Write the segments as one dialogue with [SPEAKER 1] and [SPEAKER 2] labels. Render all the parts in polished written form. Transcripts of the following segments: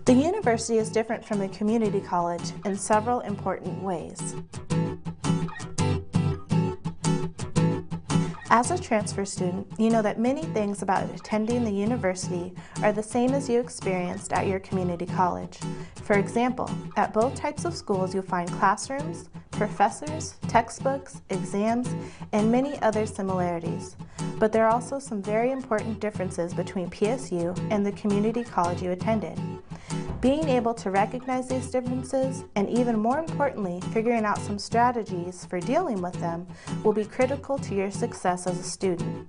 [SPEAKER 1] The university is different from a community college in several important ways. As a transfer student, you know that many things about attending the university are the same as you experienced at your community college. For example, at both types of schools you'll find classrooms, professors, textbooks, exams, and many other similarities. But there are also some very important differences between PSU and the community college you attended. Being able to recognize these differences, and even more importantly, figuring out some strategies for dealing with them, will be critical to your success as a student.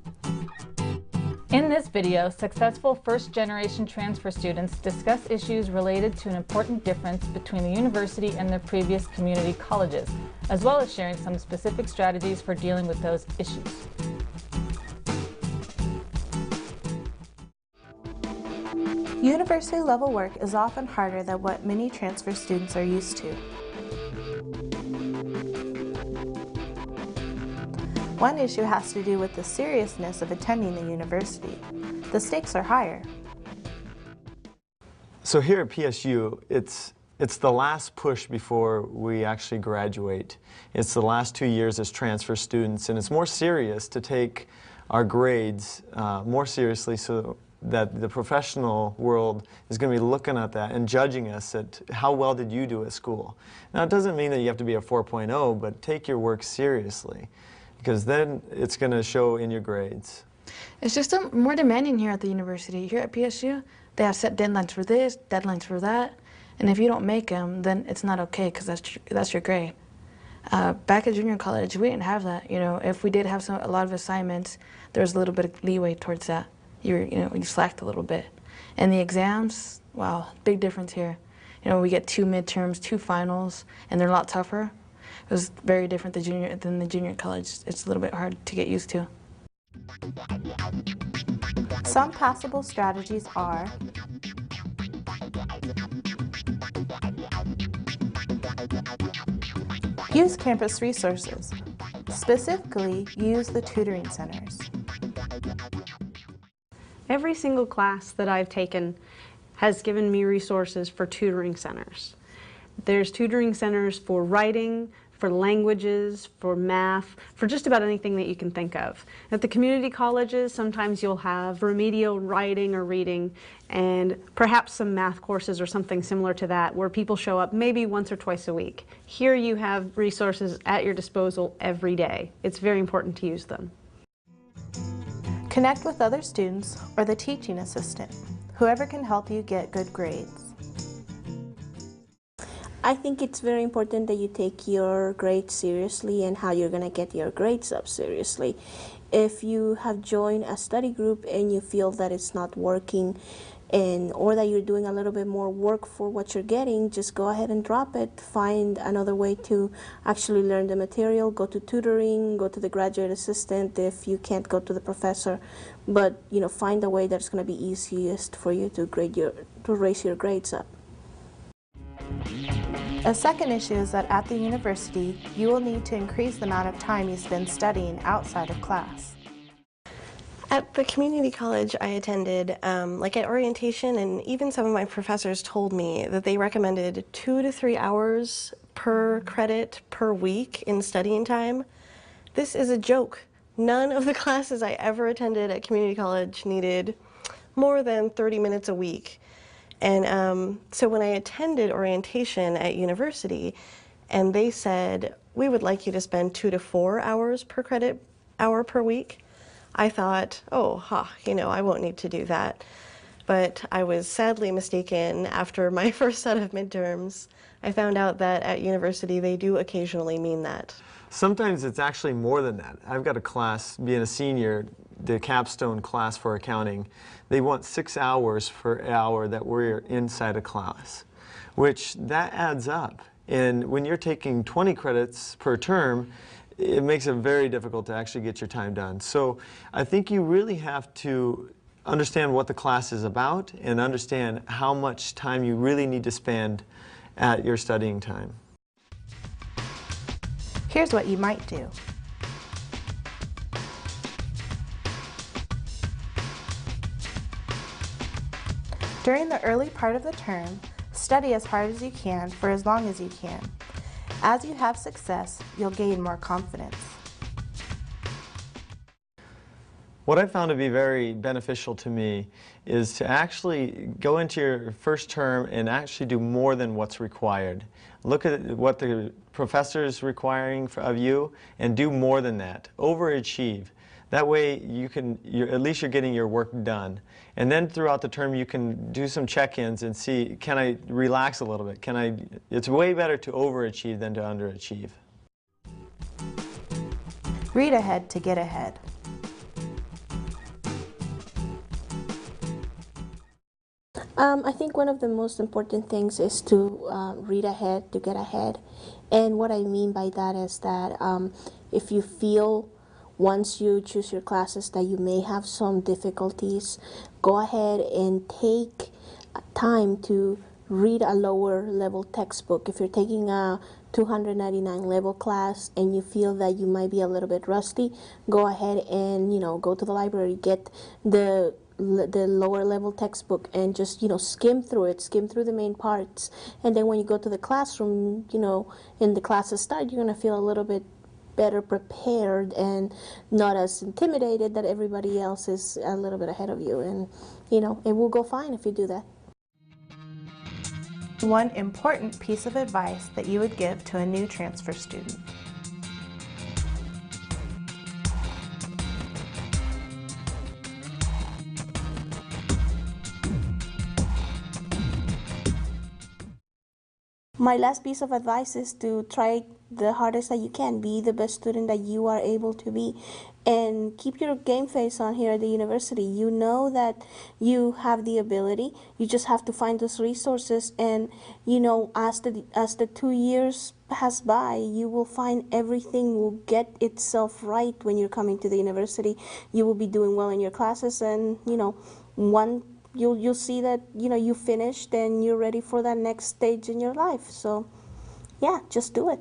[SPEAKER 2] In this video, successful first-generation transfer students discuss issues related to an important difference between the university and their previous community colleges, as well as sharing some specific strategies for dealing with those issues.
[SPEAKER 1] University-level work is often harder than what many transfer students are used to. One issue has to do with the seriousness of attending the university. The stakes are higher.
[SPEAKER 3] So here at PSU, it's the last push before we actually graduate. It's the last 2 years as transfer students, and it's more serious to take our grades more seriously, so that the professional world is going to be looking at that and judging us at how well did you do at school. Now, it doesn't mean that you have to be a 4.0, but take your work seriously, because then it's going to show in your grades.
[SPEAKER 4] It's just more demanding here at the university. Here at PSU, they have set deadlines for this, deadlines for that, and if you don't make them, then it's not okay, because that's your grade. Back at junior college, we didn't have that. You know, if we did have a lot of assignments, there was a little bit of leeway towards that. You slacked a little bit. And the exams, wow, big difference here. You know, we get 2 midterms, 2 finals, and they're a lot tougher. It was very different than the junior college. It's a little bit hard to get used to.
[SPEAKER 1] Some possible strategies are: use campus resources. Specifically, use the tutoring centers.
[SPEAKER 5] Every single class that I've taken has given me resources for tutoring centers. There's tutoring centers for writing, for languages, for math, for just about anything that you can think of. At the community colleges, sometimes you'll have remedial writing or reading, and perhaps some math courses or something similar to that, where people show up maybe once or twice a week. Here you have resources at your disposal every day. It's very important to use them.
[SPEAKER 1] Connect with other students or the teaching assistant, whoever can help you get good grades.
[SPEAKER 6] I think it's very important that you take your grades seriously and how you're going to get your grades up seriously. If you have joined a study group and you feel that it's not working, or that you're doing a little bit more work for what you're getting, just go ahead and drop it. Find another way to actually learn the material. Go to tutoring, go to the graduate assistant if you can't go to the professor. But find a way that's going to be easiest for you to raise your grades up.
[SPEAKER 1] A second issue is that at the university, you will need to increase the amount of time you spend studying outside of class.
[SPEAKER 4] At the community college I attended, like at orientation, and even some of my professors told me that they recommended 2 to 3 hours per credit per week in studying time. This is a joke. None of the classes I ever attended at community college needed more than 30 minutes a week. And so when I attended orientation at university, and they said, we would like you to spend 2 to 4 hours per credit hour per week, I thought, oh, I won't need to do that. But I was sadly mistaken. After my first set of midterms, I found out that at university they do occasionally mean that.
[SPEAKER 3] Sometimes it's actually more than that. I've got a class, being a senior, the capstone class for accounting. They want 6 hours per hour that we're inside a class, which that adds up. And when you're taking 20 credits per term, it makes it very difficult to actually get your time done. So I think you really have to understand what the class is about and understand how much time you really need to spend at your studying time.
[SPEAKER 1] Here's what you might do. During the early part of the term, Study as hard as you can for as long as you can. As you have success, you'll gain more confidence.
[SPEAKER 3] What I found to be very beneficial to me is to actually go into your first term and actually do more than what's required. Look at what the professor is requiring of you and do more than that. Overachieve. That way at least you're getting your work done. And then throughout the term you can do some check-ins and see, can I relax a little bit? It's way better to overachieve than to underachieve.
[SPEAKER 1] Read ahead to get ahead.
[SPEAKER 6] I think one of the most important things is to read ahead to get ahead. And what I mean by that is that if you feel once you choose your classes that you may have some difficulties, go ahead and take time to read a lower level textbook. If you're taking a 299 level class and you feel that you might be a little bit rusty, go ahead and go to the library, get the lower level textbook and just skim through the main parts, and then when you go to the classroom, in the classes start, you're going to feel a little bit better prepared and not as intimidated that everybody else is a little bit ahead of you, and it will go fine if you do that.
[SPEAKER 1] One important piece of advice that you would give to a new transfer student.
[SPEAKER 6] My last piece of advice is to try the hardest that you can. Be the best student that you are able to be. And keep your game face on here at the university. You know that you have the ability. You just have to find those resources. And, as the 2 years pass by, you will find everything will get itself right when you're coming to the university. You will be doing well in your classes. And, you'll see that you finished and you're ready for that next stage in your life. So yeah, just do it.